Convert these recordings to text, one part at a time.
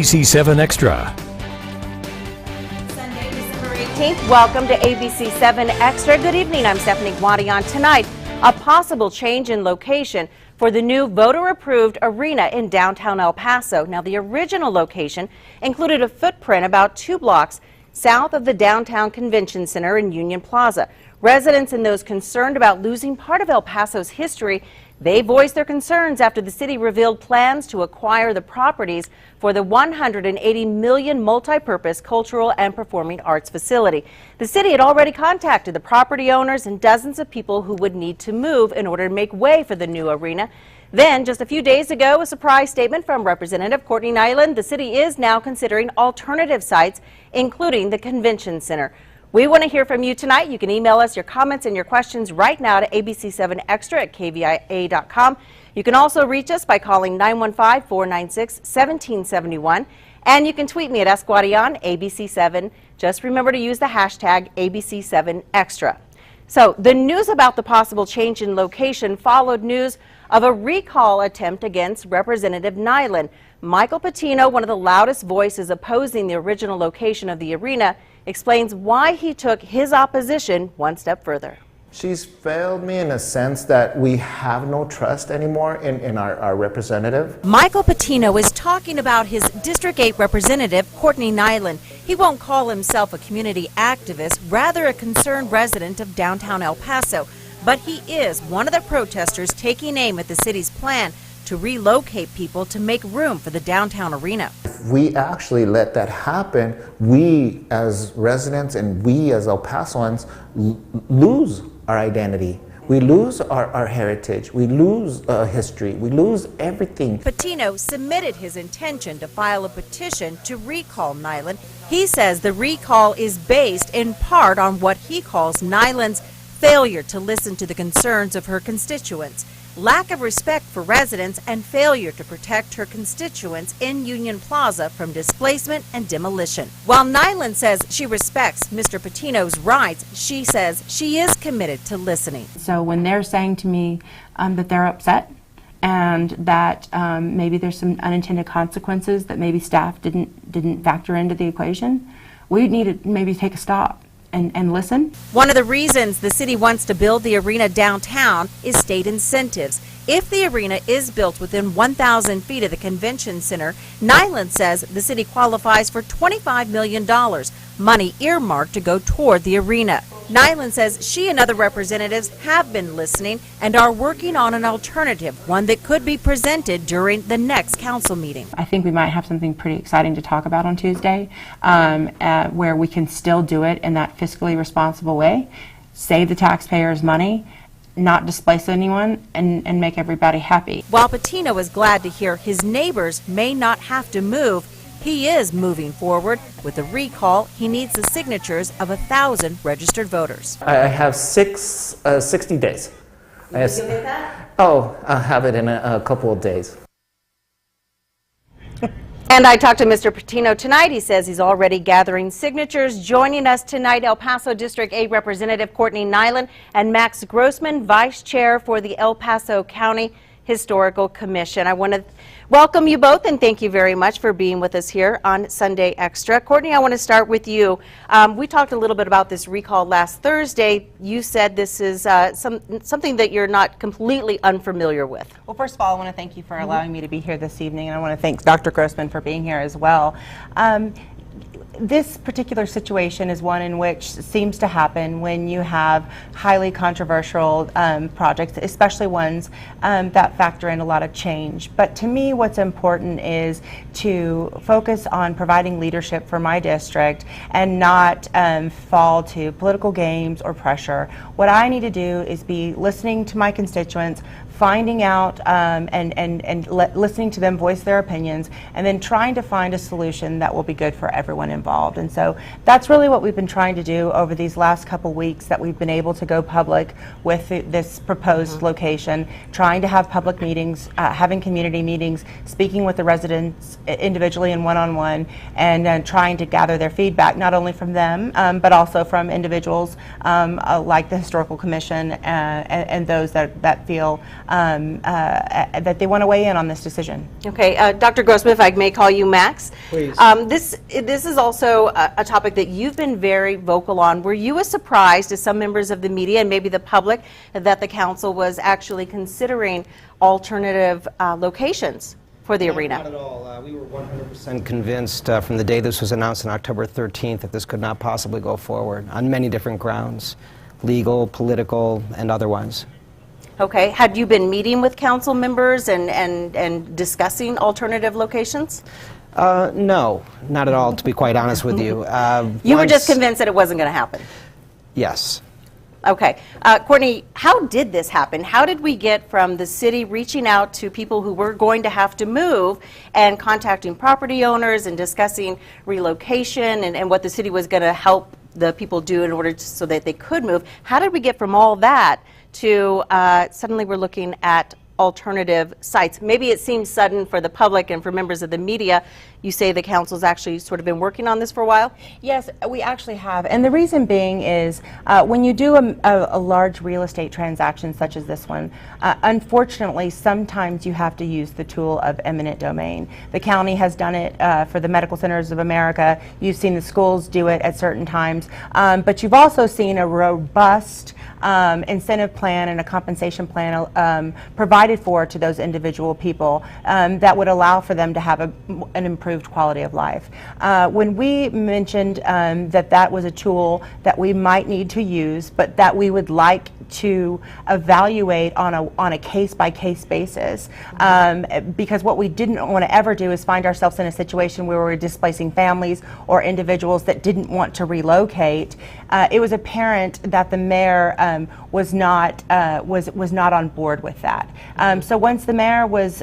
ABC-7 Extra. Sunday, December 18th. Welcome to ABC-7 Extra. Good evening. I'm Stephanie Guadian. Tonight, a possible change in location for the new voter-approved arena in downtown El Paso. Now, the original location included a footprint about 2 blocks south of the downtown convention center in Union Plaza. Residents and those concerned about losing part of El Paso's history, they voiced their concerns after the city revealed plans to acquire the properties for the $180 million multi-purpose cultural and performing arts facility. The city had already contacted the property owners and dozens of people who would need to move in order to make way for the new arena. Then, just a few days ago, a surprise statement from Representative Courtney Nyland. The city is now considering alternative sites, including the convention center. We want to hear from you tonight. You can email us your comments and your questions right now to ABC-7Extra at KVIA.com. You can also reach us by calling 915-496-1771. And you can tweet me at @Guadian, ABC7. Just remember to use the hashtag ABC7Extra. So the news about the possible change in location followed news of a recall attempt against Representative Nyland. Michael Patino, one of the loudest voices opposing the original location of the arena, explains why he took his opposition one step further. She's failed me in a sense that we have no trust anymore in our representative. Michael Patino is talking about his District 8 representative, Courtney Nyland. He won't call himself a community activist, rather a concerned resident of downtown El Paso. But he is one of the protesters taking aim at the city's plan to relocate people to make room for the downtown arena. If we actually let that happen, we as residents and we as El Pasoans lose our identity. We lose our heritage. We lose history. We lose everything. Patino submitted his intention to file a petition to recall Nyland. He says the recall is based in part on what he calls Nyland's failure to listen to the concerns of her constituents, lack of respect for residents, and failure to protect her constituents in Union Plaza from displacement and demolition. While Nyland says she respects Mr. Patino's rights, she says she is committed to listening. So when they're saying to me that they're upset and that maybe there's some unintended consequences that maybe staff didn't factor into the equation, we need to maybe take a stop and listen. One of the reasons the city wants to build the arena downtown is state incentives. If the arena is built within 1,000 feet of the convention center, Nyland says the city qualifies for $25 million, money earmarked to go toward the arena. Nyland says she and other representatives have been listening and are working on an alternative, one that could be presented during the next council meeting. I think we might have something pretty exciting to talk about on Tuesday, where we can still do it in that fiscally responsible way, save the taxpayers money, not displace anyone, and make everybody happy. While Patino is glad to hear his neighbors may not have to move, he is moving forward. With a recall, he needs the signatures of 1,000 registered voters. I have 60 days. You'll get that? Oh, I'll have it in a couple of days. And I talked to Mr. Patino tonight. He says he's already gathering signatures. Joining us tonight, El Paso District 8 Representative Courtney Nyland and Max Grossman, Vice Chair for the El Paso County Historical Commission. I want to welcome you both and thank you very much for being with us here on Sunday Extra. Courtney, I want to start with you. We talked a little bit about this recall last Thursday. You said this is something that you're not completely unfamiliar with. Well, first of all, I want to thank you for allowing me to be here this evening, and I want to thank Dr. Grossman for being here as well. This particular situation is one in which seems to happen when you have highly controversial projects, especially ones that factor in a lot of change. But to me, what's important is to focus on providing leadership for my district and not fall to political games or pressure. What I need to do is be listening to my constituents, finding out and listening to them voice their opinions, and then trying to find a solution that will be good for everyone involved. And so that's really what we've been trying to do over these last couple weeks that we've been able to go public with this proposed location, trying to have public meetings, having community meetings, speaking with the residents individually and one-on-one, and trying to gather their feedback, not only from them, but also from individuals like the Historical Commission and those that feel that they want to weigh in on this decision. Okay, Dr. Grossman, if I may call you Max. Please. This is also a topic that you've been very vocal on. Were you a surprise to some members of the media and maybe the public that the council was actually considering alternative locations for the arena? Not at all. We were 100% convinced from the day this was announced on October 13th that this could not possibly go forward on many different grounds, legal, political, and otherwise. Okay, had you been meeting with council members and discussing alternative locations? No, not at all, to be quite honest with you. You were just convinced that it wasn't going to happen? Yes. Okay. Courtney, how did this happen? How did we get from the city reaching out to people who were going to have to move and contacting property owners and discussing relocation and what the city was going to help the people do in order so that they could move? How did we get from all that to suddenly we're looking at alternative sites? Maybe it seems sudden for the public and for members of the media. You say the council's actually sort of been working on this for a while? Yes, we actually have. And the reason being is when you do a large real estate transaction such as this one, unfortunately, sometimes you have to use the tool of eminent domain. The county has done it for the Medical Centers of America. You've seen the schools do it at certain times. But you've also seen a robust incentive plan and a compensation plan provided for to those individual people that would allow for them to have an improved quality of life. When we mentioned that was a tool that we might need to use, but that we would like to evaluate on a case-by-case basis, because what we didn't want to ever do is find ourselves in a situation where we're displacing families or individuals that didn't want to relocate. It was apparent that the mayor was not on board with that. So once the mayor was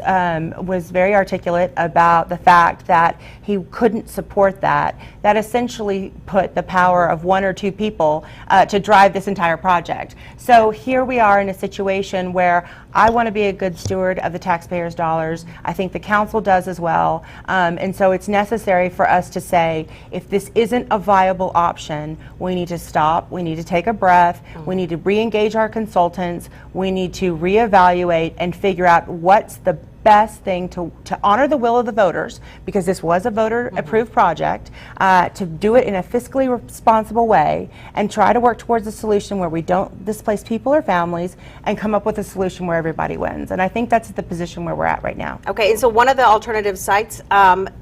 very articulate about the fact that he couldn't support that essentially put the power of one or two people to drive this entire project. So here we are in a situation where I want to be a good steward of the taxpayers' dollars. I think the council does as well. And so it's necessary for us to say, if this isn't a viable option, we need to stop, we need to take a breath, we need to re-engage our consultants, we need to reevaluate and figure out what's the best thing to honor the will of the voters, because this was a voter-approved project, to do it in a fiscally responsible way and try to work towards a solution where we don't displace people or families and come up with a solution where everybody wins. And I think that's the position where we're at right now. Okay, and so one of the alternative sites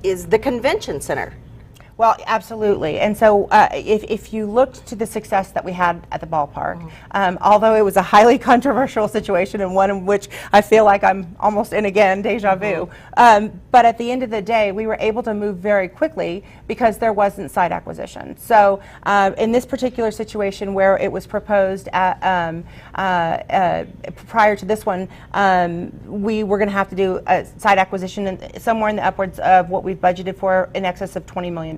is the convention center. Well, absolutely. And so if you looked to the success that we had at the ballpark, although it was a highly controversial situation and one in which I feel like I'm almost in again, deja vu, but at the end of the day, we were able to move very quickly because there wasn't site acquisition. So in this particular situation where it was proposed prior to this one, we were going to have to do a site acquisition somewhere in the upwards of what we've budgeted for, in excess of $20 million.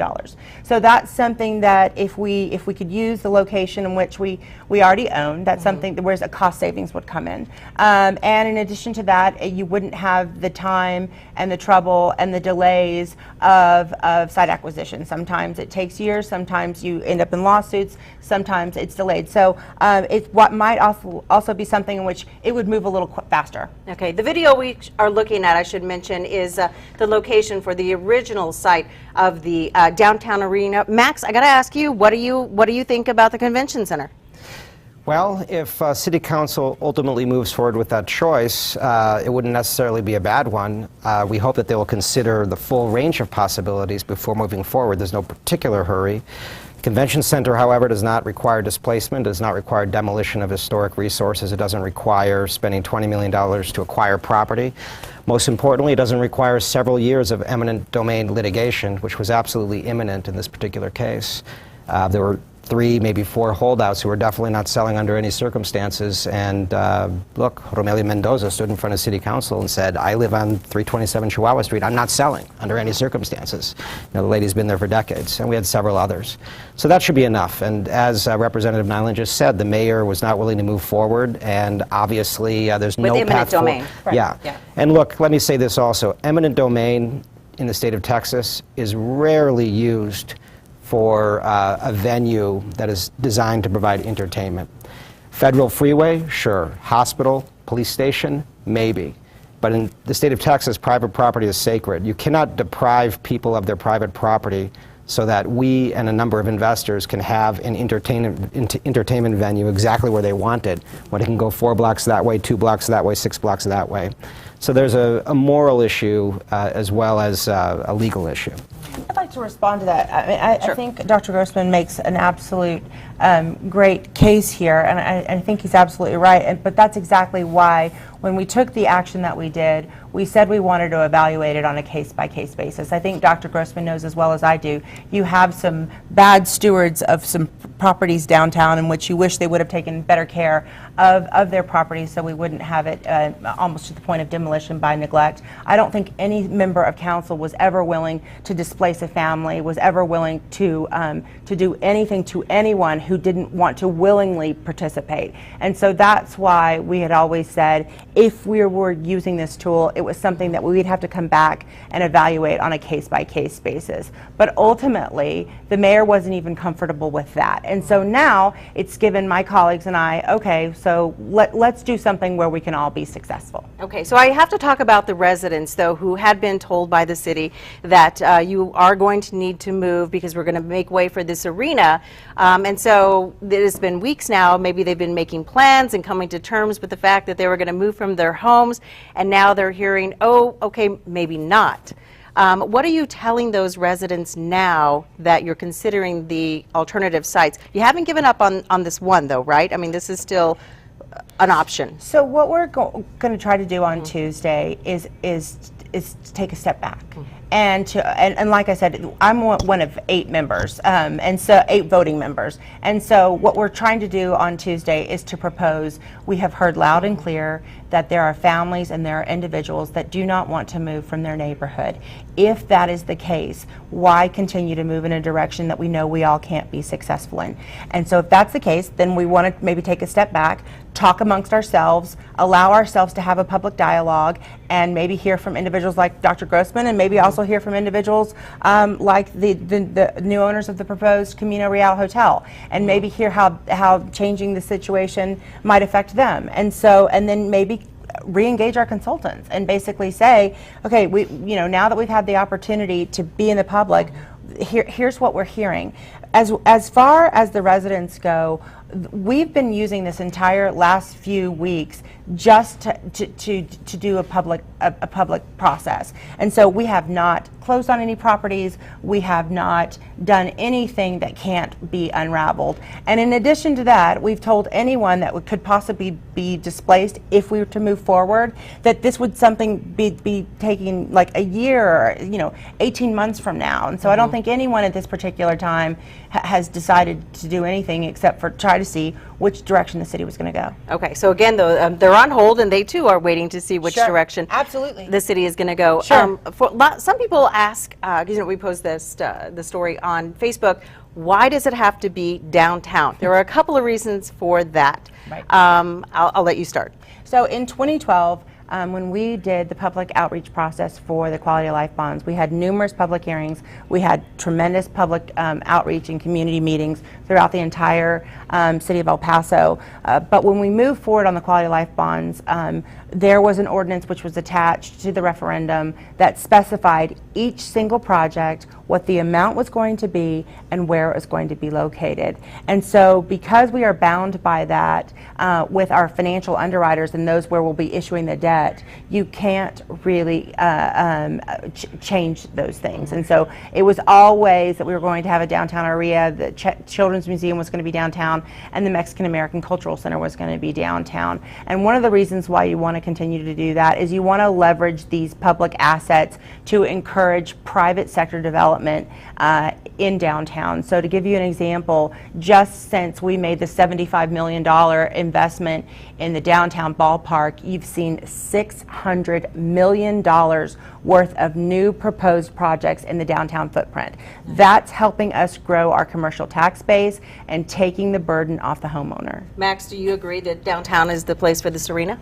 So that's something that if we could use the location in which we already own, that's something where a cost savings would come in. And in addition to that, you wouldn't have the time and the trouble and the delays of site acquisition. Sometimes it takes years, sometimes you end up in lawsuits, sometimes it's delayed. So it's what might also be something in which it would move a little faster. Okay, the video we are looking at, I should mention, is the location for the original site of the downtown arena. Max, I got to ask you, what do you think about the convention center? Well, if City Council ultimately moves forward with that choice, it wouldn't necessarily be a bad one. We hope that they will consider the full range of possibilities before moving forward. There's no particular hurry. Convention Center, however, does not require displacement, does not require demolition of historic resources. It doesn't require spending $20 million to acquire property. Most importantly, it doesn't require several years of eminent domain litigation, which was absolutely imminent in this particular case. There were 3, maybe 4 holdouts who were definitely not selling under any circumstances. And look, Romelio Mendoza stood in front of City Council and said, I live on 327 Chihuahua Street. I'm not selling under any circumstances. You know, the lady's been there for decades, and we had several others. So that should be enough. And as Representative Nyland just said, the mayor was not willing to move forward, and obviously there's no path forward. With eminent domain. Right. Yeah. And look, let me say this also. Eminent domain in the state of Texas is rarely used for a venue that is designed to provide entertainment. Federal freeway, sure. Hospital, police station, maybe. But in the state of Texas, private property is sacred. You cannot deprive people of their private property so that we and a number of investors can have an entertainment venue exactly where they want it, when it can go 4 blocks that way, 2 blocks that way, 6 blocks that way. So there's a moral issue as well as a legal issue. I'd like to respond to that. I mean, I think Dr. Grossman makes an absolute great case here, and I think he's absolutely right. But that's exactly why, when we took the action that we did, we said we wanted to evaluate it on a case-by-case basis. I think Dr. Grossman knows as well as I do, you have some bad stewards of some properties downtown in which you wish they would have taken better care of their properties so we wouldn't have it almost to the point of demolition by neglect. I don't think any member of council was ever willing to displace a family, was ever willing to do anything to anyone who didn't want to willingly participate. And so that's why we had always said, if we were using this tool, it was something that we'd have to come back and evaluate on a case-by-case basis. But ultimately, the mayor wasn't even comfortable with that. And so now it's given my colleagues and I, okay, so let's do something where we can all be successful. Okay, so I have to talk about the residents, though, who had been told by the city that you are going to need to move because we're going to make way for this arena. And so it has been weeks now. Maybe they've been making plans and coming to terms with the fact that they were going to move from their homes, and now they're hearing, oh, okay, maybe not. What are you telling those residents now that you're considering the alternative sites? You haven't given up on this one, though, right? I mean, this is still an option. So what we're going to try to do on Tuesday is to take a step back. And like I said, I'm one of 8 members, and so 8 voting members. And so what we're trying to do on Tuesday is to propose, we have heard loud and clear that there are families and there are individuals that do not want to move from their neighborhood. If that is the case, why continue to move in a direction that we know we all can't be successful in? And so if that's the case, then we want to maybe take a step back, talk amongst ourselves, allow ourselves to have a public dialogue, and maybe hear from individuals like Dr. Grossman, and maybe also hear from individuals like the new owners of the proposed Camino Real Hotel, and maybe hear how changing the situation might affect them. And so, and then maybe re-engage our consultants and basically say, okay, now that we've had the opportunity to be in the public, here's what we're hearing. As far as the residents go, we've been using this entire last few weeks just to do a public process. And so we have not closed on any properties. We have not done anything that can't be unraveled. And in addition to that, we've told anyone that could possibly be displaced if we were to move forward, that this would be taking like a year, 18 months from now. And so I don't think anyone at this particular time has decided to do anything except for try to see which direction the city was going to go. Okay, so again, though, they're on hold, and they too are waiting to see which direction absolutely the city is going to go. Sure. Some people ask, we post this the story on Facebook, why does it have to be downtown? There are a couple of reasons for that. Right. I'll let you start. So in 2012, when we did the public outreach process for the quality of life bonds, we had numerous public hearings. We had tremendous public outreach and community meetings throughout the entire city of El Paso. But when we moved forward on the quality of life bonds, there was an ordinance which was attached to the referendum that specified each single project, what the amount was going to be, and where it was going to be located. And so because we are bound by that with our financial underwriters and those where we'll be issuing the debt, you can't really change those things. And so it was always that we were going to have a downtown area, the Children's Museum was going to be downtown, and the Mexican American Cultural Center was going to be downtown. And one of the reasons why you want to continue to do that is you want to leverage these public assets to encourage private sector development in downtown. So to give you an example, just since we made the $75 million investment in the downtown ballpark, you've seen $600 million worth of new proposed projects in the downtown footprint. That's helping us grow our commercial tax base and taking the burden off the homeowner. Max, do you agree that downtown is the place for this arena?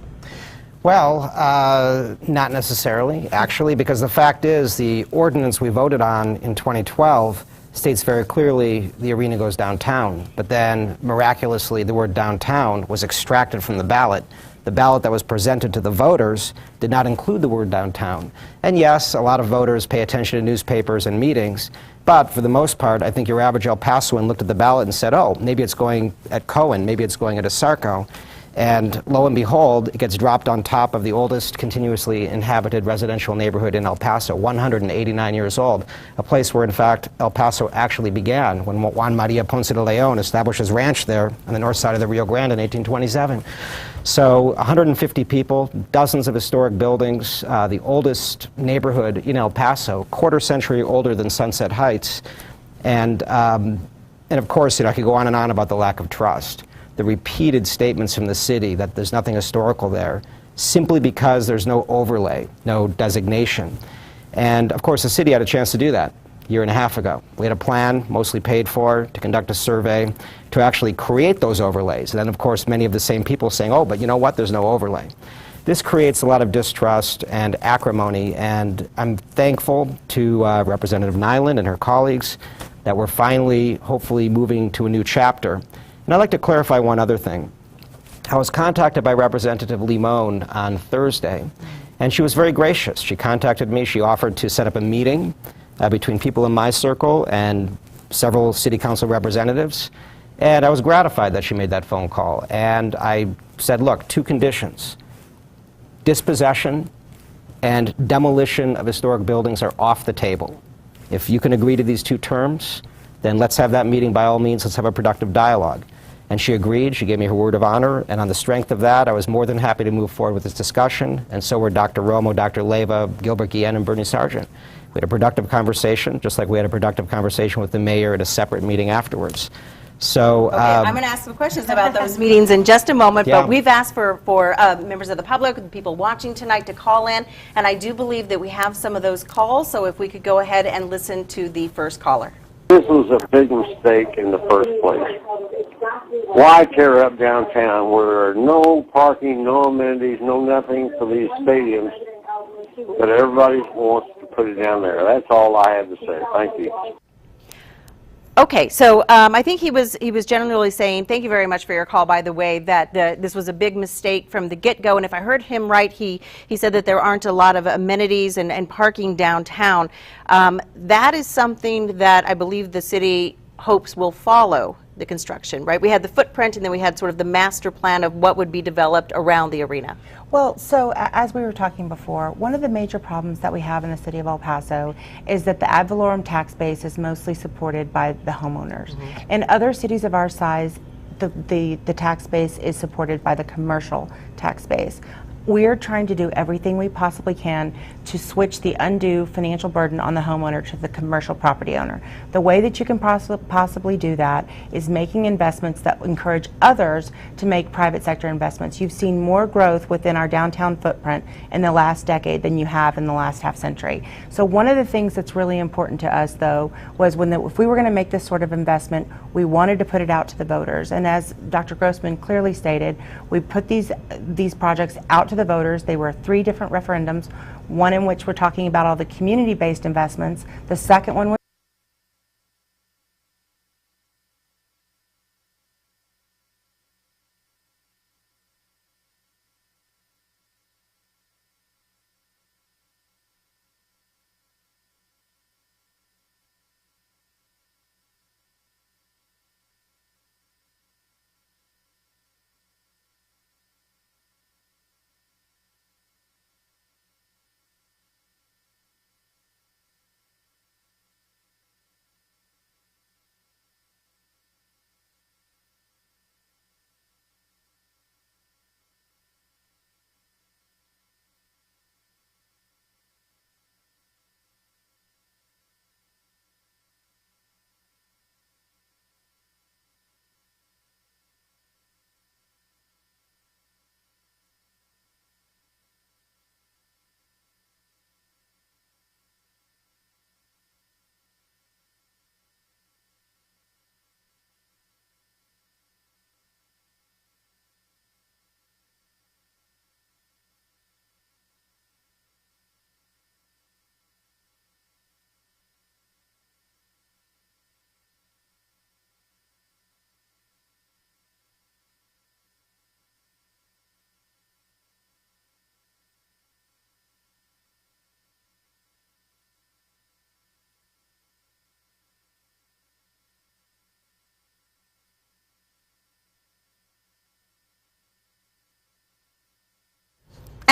Well, not necessarily, actually, because the fact is the ordinance we voted on in 2012 states very clearly the arena goes downtown, but then miraculously the word downtown was extracted from the ballot. The ballot that was presented to the voters did not include the word downtown. And yes, a lot of voters pay attention to newspapers and meetings, but for the most part, I think your average El Pasoan looked at the ballot and said, oh, maybe it's going at Cohen, maybe it's going at Asarco. And lo and behold, it gets dropped on top of the oldest continuously inhabited residential neighborhood in El Paso, 189 years old, a place where, in fact, El Paso actually began when Juan Maria Ponce de Leon established his ranch there on the north side of the Rio Grande in 1827. So 150 people, dozens of historic buildings, the oldest neighborhood in El Paso, quarter century older than Sunset Heights. And of course, I could go on and on about the lack of trust. The repeated statements from the city that there's nothing historical there, simply because there's no overlay, no designation. And of course, the city had a chance to do that a year and a half ago. We had a plan, mostly paid for, to conduct a survey, to actually create those overlays. And then, of course, many of the same people saying, oh, but you know what, there's no overlay. This creates a lot of distrust and acrimony, and I'm thankful to Representative Nyland and her colleagues that we're finally, hopefully, moving to a new chapter. And I'd like to clarify one other thing. I was contacted by Representative Limon on Thursday, and she was very gracious. She contacted me. She offered to set up a meeting between people in my circle and several city council representatives. And I was gratified that she made that phone call. And I said, look, two conditions. Dispossession and demolition of historic buildings are off the table. If you can agree to these two terms, then let's have that meeting by all means. Let's have a productive dialogue. And she agreed. She gave me her word of honor. And on the strength of that, I was more than happy to move forward with this discussion. And so were Dr. Romo, Dr. Leyva, Gilbert Guillen, and Bernie Sargent. We had a productive conversation, just like we had a productive conversation with the mayor at a separate meeting afterwards. So, okay, I'm going to ask some questions about those meetings in just a moment, Yeah. but we've asked for members of the public, the people watching tonight, to call in, and I do believe that we have some of those calls, so if we could go ahead and listen to the first caller. This was a big mistake in the first place. Why tear up downtown where there are no parking, no amenities, no nothing for these stadiums, but everybody wants to put it down there? That's all I have to say. Thank you. Okay, so I think he was generally saying, thank you very much for your call, by the way, that this was a big mistake from the get-go, and if I heard him right, he said that there aren't a lot of amenities and parking downtown. That is something that I believe the city hopes will follow the construction, right? We had the footprint, and then we had sort of the master plan of what would be developed around the arena. Well, so as we were talking before, one of the major problems that we have in the city of El Paso is that the ad valorem tax base is mostly supported by the homeowners. Mm-hmm. In other cities of our size, the tax base is supported by the commercial tax base. We're trying to do everything we possibly can to switch the undue financial burden on the homeowner to the commercial property owner. The way that you can possibly do that is making investments that encourage others to make private sector investments. You've seen more growth within our downtown footprint in the last decade than you have in the last half century. So one of the things that's really important to us, though, was if we were going to make this sort of investment, we wanted to put it out to the voters. And as Dr. Grossman clearly stated, we put these projects out to the voters. They were 3 different referendums, one in which we're talking about all the community-based investments. The second one was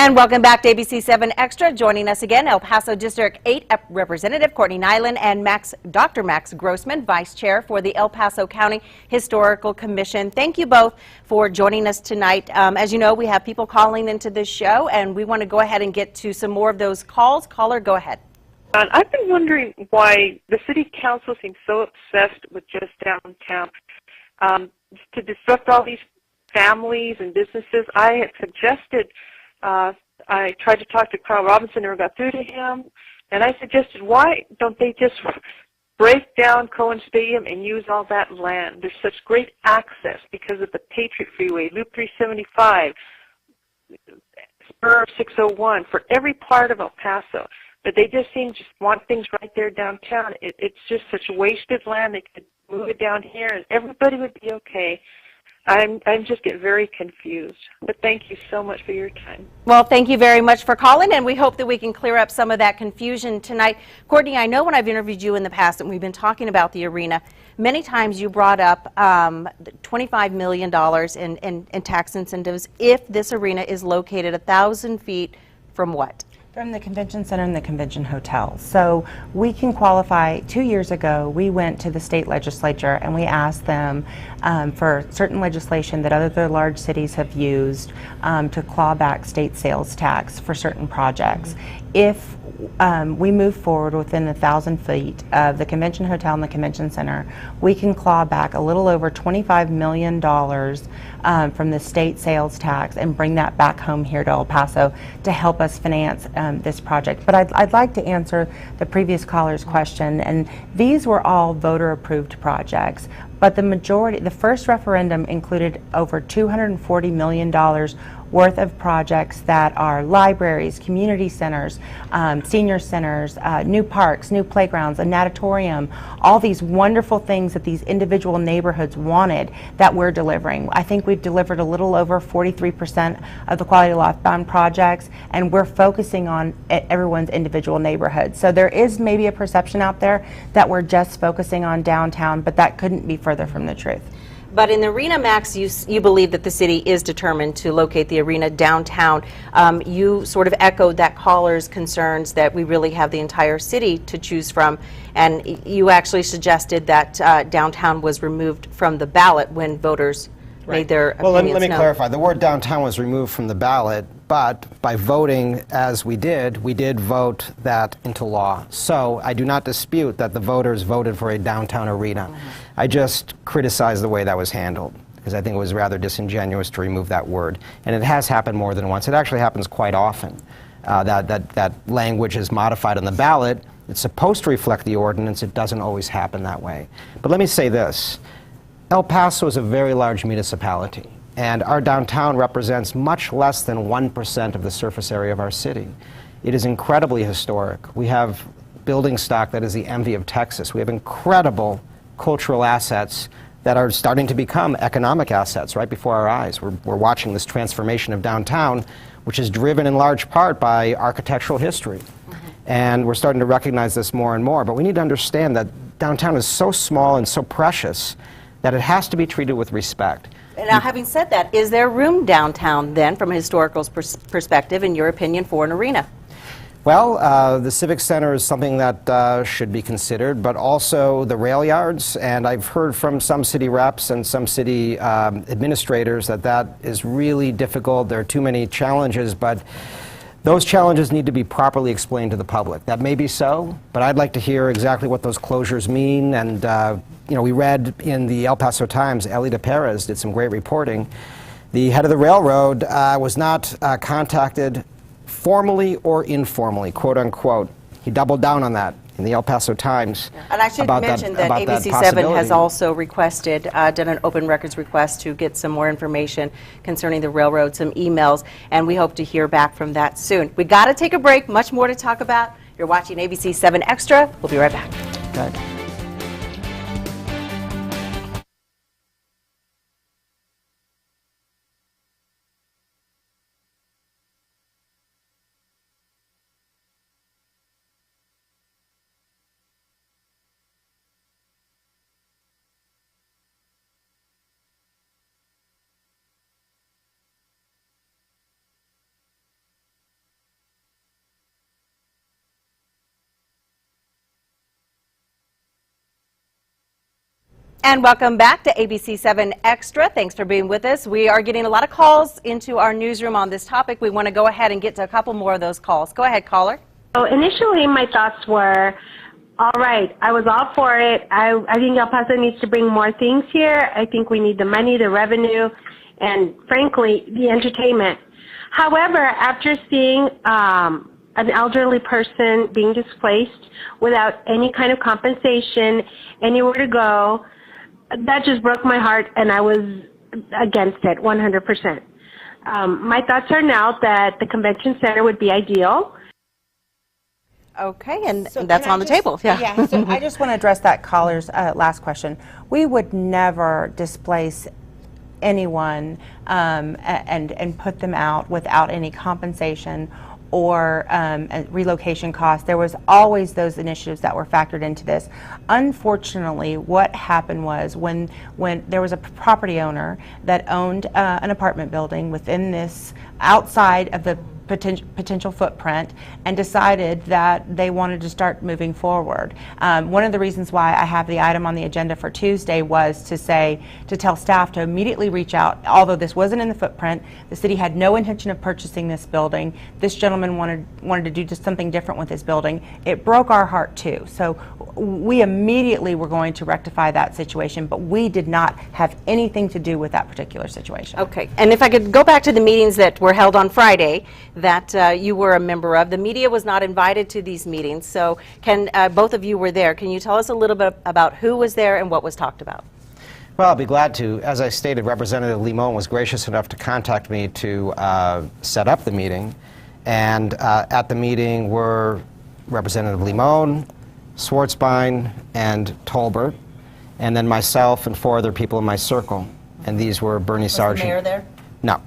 And welcome back to ABC-7 Extra. Joining us again, El Paso District 8 Representative Courtney Nyland and Dr. Max Grossman, Vice Chair for the El Paso County Historical Commission. Thank you both for joining us tonight. As you know, we have people calling into this show, and we want to go ahead and get to some more of those calls. Caller, go ahead. I've been wondering why the City Council seems so obsessed with just downtown. To disrupt all these families and businesses, I had suggested I tried to talk to Carl Robinson, never got through to him, and I suggested, why don't they just break down Cohen Stadium and use all that land? There's such great access because of the Patriot Freeway, Loop 375, Spur 601, for every part of El Paso. But they just seem to want things right there downtown. It's just such wasted land. They could move it down here and everybody would be okay. I'm just getting very confused. But thank you so much for your time. Well, thank you very much for calling, and we hope that we can clear up some of that confusion tonight. Courtney, I know when I've interviewed you in the past and we've been talking about the arena, many times you brought up $25 million in tax incentives if this arena is located 1,000 feet from what? From the convention center and the convention hotel. So we can qualify. 2 years ago, we went to the state legislature and we asked them for certain legislation that other large cities have used to claw back state sales tax for certain projects. If we move forward within 1,000 feet of the convention hotel and the convention center, we can claw back a little over $25 million from the state sales tax and bring that back home here to El Paso to help us finance this project. But I'd like to answer the previous caller's question, and these were all voter-approved projects. But the majority, the first referendum included over $240 million worth of projects that are libraries, community centers, senior centers, new parks, new playgrounds, a natatorium, all these wonderful things that these individual neighborhoods wanted that we're delivering. I think we've delivered a little over 43% of the quality of life bound projects, and we're focusing on everyone's individual neighborhood. So there is maybe a perception out there that we're just focusing on downtown, but that couldn't be further from the truth. But in the arena, Max, you believe that the city is determined to locate the arena downtown. You sort of echoed that caller's concerns that we really have the entire city to choose from, and you actually suggested that downtown was removed from the ballot when voters made their opinions known. Let me clarify. The word downtown was removed from the ballot, but by voting as we did vote that into law. So I do not dispute that the voters voted for a downtown arena. I just criticized the way that was handled, because I think it was rather disingenuous to remove that word. And it has happened more than once. It actually happens quite often, that language is modified on the ballot. It's supposed to reflect the ordinance. It doesn't always happen that way. But let me say this. El Paso is a very large municipality, and our downtown represents much less than 1% of the surface area of our city. It is incredibly historic. We have building stock that is the envy of Texas. We have incredible cultural assets that are starting to become economic assets right before our eyes. We're watching this transformation of downtown, which is driven in large part by architectural history. And we're starting to recognize this more and more. But we need to understand that downtown is so small and so precious that it has to be treated with respect. Now, having said that, is there room downtown then, from a historical perspective, in your opinion, for an arena? Well, the Civic Center is something that should be considered, but also the rail yards. And I've heard from some city reps and some city administrators that is really difficult. There are too many challenges, but those challenges need to be properly explained to the public. That may be so, but I'd like to hear exactly what those closures mean. And you know, we read in the El Paso Times, Eli de Perez did some great reporting. The head of the railroad was not contacted formally or informally, quote unquote. He doubled down on that in the El Paso Times. And I should mention that ABC-7 has also requested, done an open records request to get some more information concerning the railroad, some emails, and we hope to hear back from that soon. We got to take a break, much more to talk about. You're watching ABC-7 Extra. We'll be right back. Good. And welcome back to ABC-7 Extra. Thanks for being with us. We are getting a lot of calls into our newsroom on this topic. We want to go ahead and get to a couple more of those calls. Go ahead, caller. So initially, my thoughts were, all right, I was all for it. I think El Paso needs to bring more things here. I think we need the money, the revenue, and frankly, the entertainment. However, after seeing an elderly person being displaced without any kind of compensation, anywhere to go, that just broke my heart, and I was against it 100%. My thoughts are now that the convention center would be ideal. Okay, and So that's can I on the just- table. Yeah. So I just want to address that caller's last question. We would never displace anyone and put them out without any compensation or relocation costs. There was always those initiatives that were factored into this. Unfortunately, what happened was when there was a property owner that owned an apartment building within this, outside of the potential footprint, and decided that they wanted to start moving forward. One of the reasons why I have the item on the agenda for Tuesday was to tell staff to immediately reach out. Although this wasn't in the footprint, the city had no intention of purchasing this building. This gentleman wanted to do just something different with his building. It broke our heart too. So we immediately were going to rectify that situation, but we did not have anything to do with that particular situation. Okay, and if I could go back to the meetings that were held on Friday that you were a member of. The media was not invited to these meetings, so both of you were there. Can you tell us a little bit about who was there and what was talked about? Well, I'll be glad to. As I stated, Representative Limon was gracious enough to contact me to set up the meeting. And at the meeting were Representative Limon, Schwartzbein, and Tolbert, and then myself and 4 other people in my circle. And these were Bernie Sargent. Was the mayor there? No,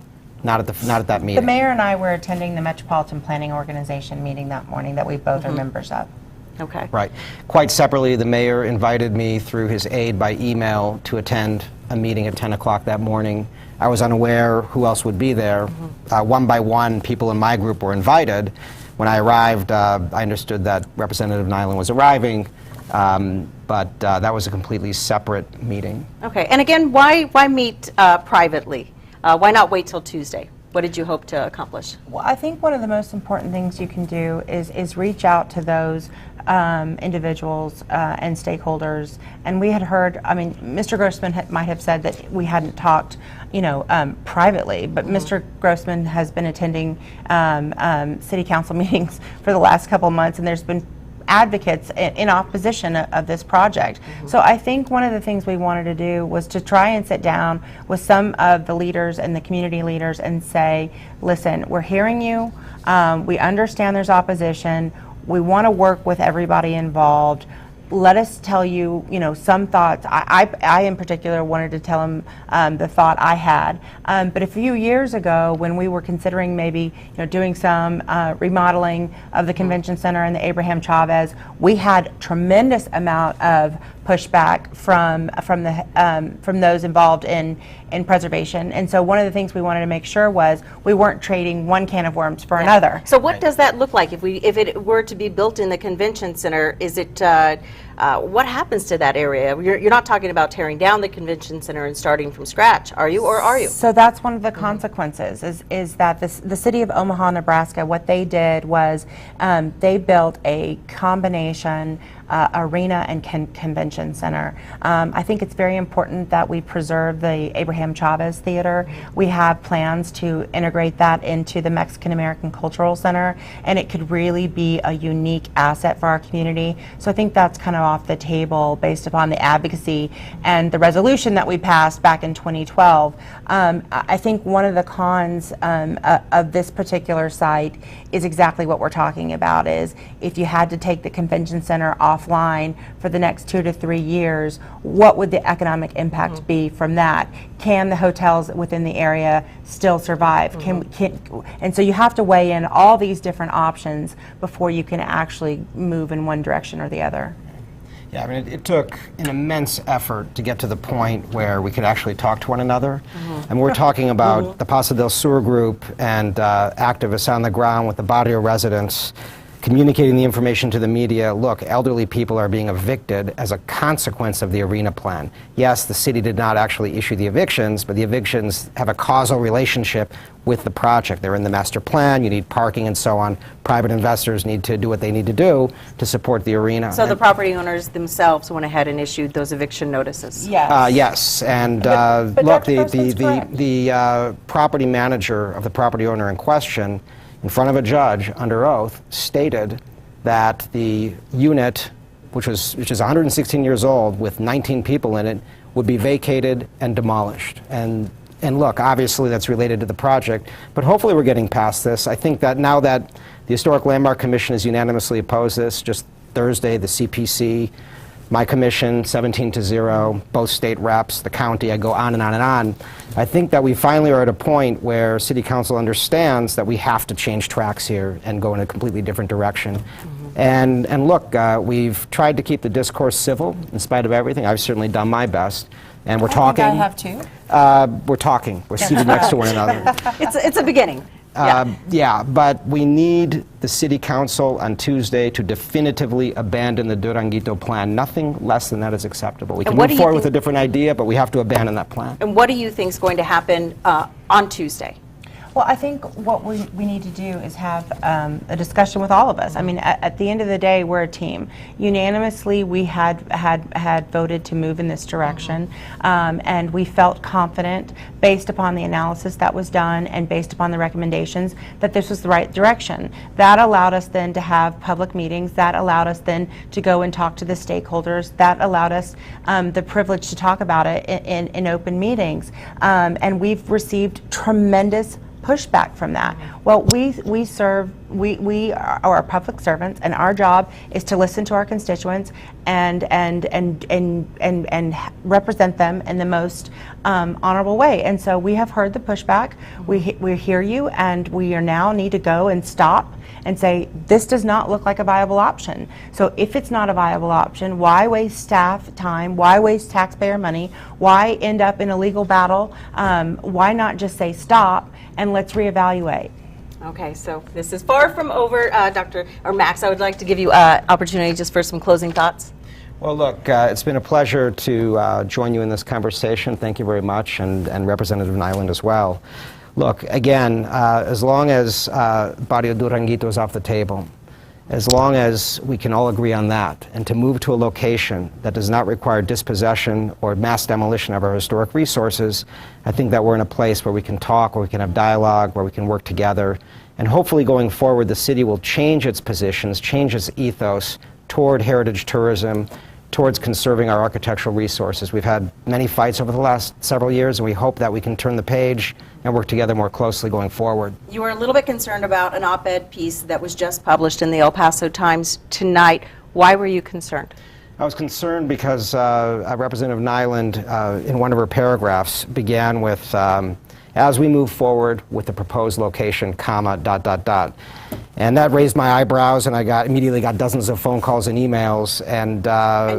not at that meeting. The mayor and I were attending the Metropolitan Planning Organization meeting that morning that we both are members of. Okay. Right. Quite separately, the mayor invited me through his aide by email to attend a meeting at 10 o'clock that morning. I was unaware who else would be there. One by one, people in my group were invited. When I arrived, I understood that Representative Nyland was arriving, but that was a completely separate meeting. Okay, and again, why meet privately? Why not wait till Tuesday? What did you hope to accomplish? Well, I think one of the most important things you can do is reach out to those individuals and stakeholders. And we had heard, I mean, Mr. Grossman might have said that we hadn't talked, privately, but Mr. Grossman has been attending city council meetings for the last couple of months, and there's been advocates in opposition of this project. So I think one of the things we wanted to do was to try and sit down with some of the leaders and the community leaders and say, listen, we're hearing you, we understand there's opposition, we want to work with everybody involved. Let us tell you, some thoughts. I in particular wanted to tell him the thought I had. But a few years ago, when we were considering maybe doing some remodeling of the convention center and the Abraham Chavez, we had tremendous amount of pushback from those involved in preservation. And so one of the things we wanted to make sure was we weren't trading one can of worms for another. So what does that look like if it were to be built in the convention center? Is it what happens to that area? You're not talking about tearing down the convention center and starting from scratch, are you, or are you? So that's one of the consequences is that the city of Omaha, Nebraska, what they did was they built a combination arena and convention center. I think it's very important that we preserve the Abraham Chavez Theater. We have plans to integrate that into the Mexican American Cultural Center, and it could really be a unique asset for our community. So I think that's kind of off the table based upon the advocacy and the resolution that we passed back in 2012. I think one of the cons of this particular site is exactly what we're talking about, is if you had to take the convention center offline for the next 2 to 3 years, what would the economic impact be from that? Can the hotels within the area still survive? And so you have to weigh in all these different options before you can actually move in one direction or the other. Yeah, I mean, it took an immense effort to get to the point where we could actually talk to one another. And we're talking about the Paso del Sur group and activists on the ground with the barrio residents communicating the information to the media. Look, elderly people are being evicted as a consequence of the arena plan. Yes, the city did not actually issue the evictions, but the evictions have a causal relationship with the project. They're in the master plan, you need parking and so on. Private investors need to do what they need to do to support the arena. So the property owners themselves went ahead and issued those eviction notices? Yes. Yes, and but look, Dr. Grossman's correct. the property manager of the property owner in question, in front of a judge under oath, stated that the unit, which is 116 years old with 19 people in it, would be vacated and demolished. And look, obviously that's related to the project, but hopefully we're getting past this. I think that now that the Historic Landmark Commission has unanimously opposed this, just Thursday, the CPC, my commission, 17-0, both state reps, the county, I go on and on and on. I think that we finally are at a point where City Council understands that we have to change tracks here and go in a completely different direction. And look, we've tried to keep the discourse civil in spite of everything. I've certainly done my best. And we're talking. I have too. We're talking. We're seated next to one another. It's a beginning. Yeah, but we need the City Council on Tuesday to definitively abandon the Duranguito plan. Nothing less than that is acceptable. We can move forward with a different idea, but we have to abandon that plan. And what do you think is going to happen on Tuesday? Well, I think what we need to do is have a discussion with all of us. I mean, at the end of the day, we're a team. Unanimously, we had voted to move in this direction, and we felt confident, based upon the analysis that was done and based upon the recommendations, that this was the right direction. That allowed us then to have public meetings. That allowed us then to go and talk to the stakeholders. That allowed us the privilege to talk about it in open meetings, and we've received tremendous pushback from that. Well, we are public servants, and our job is to listen to our constituents and represent them in the most honorable way. And so we have heard the pushback. We hear you, and we are now need to go and stop and say, this does not look like a viable option. So if it's not a viable option, why waste staff time? Why waste taxpayer money? Why end up in a legal battle? Why not just say stop and let's reevaluate? Okay, so this is far from over. Max, I would like to give you an opportunity just for some closing thoughts. Well, look, it's been a pleasure to join you in this conversation. Thank you very much, and Representative Nyland as well. Look, again, as long as Barrio Duranguito is off the table, as long as we can all agree on that, and to move to a location that does not require dispossession or mass demolition of our historic resources, I think that we're in a place where we can talk, where we can have dialogue, where we can work together. And hopefully going forward, the city will change its positions, change its ethos toward heritage tourism, towards conserving our architectural resources. We've had many fights over the last several years, and we hope that we can turn the page and work together more closely going forward. You were a little bit concerned about an op-ed piece that was just published in the El Paso Times tonight. Why were you concerned? I was concerned because Representative Nyland, in one of her paragraphs, began with, as we move forward with the proposed location, comma, ... And that raised my eyebrows, and I immediately got dozens of phone calls and emails. And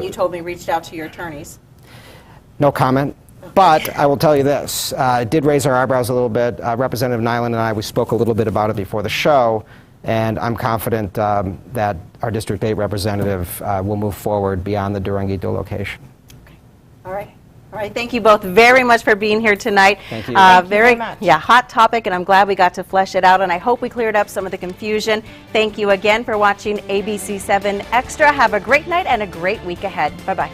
you told me reached out to your attorneys. No comment. But I will tell you this, it did raise our eyebrows a little bit. Representative Nyland and I, we spoke a little bit about it before the show, and I'm confident that our District 8 representative will move forward beyond the Duranguito location. Okay. All right. All right, thank you both very much for being here tonight. Thank you. Thank you very much. Yeah, hot topic, and I'm glad we got to flesh it out, and I hope we cleared up some of the confusion. Thank you again for watching ABC-7 Extra. Have a great night and a great week ahead. Bye-bye.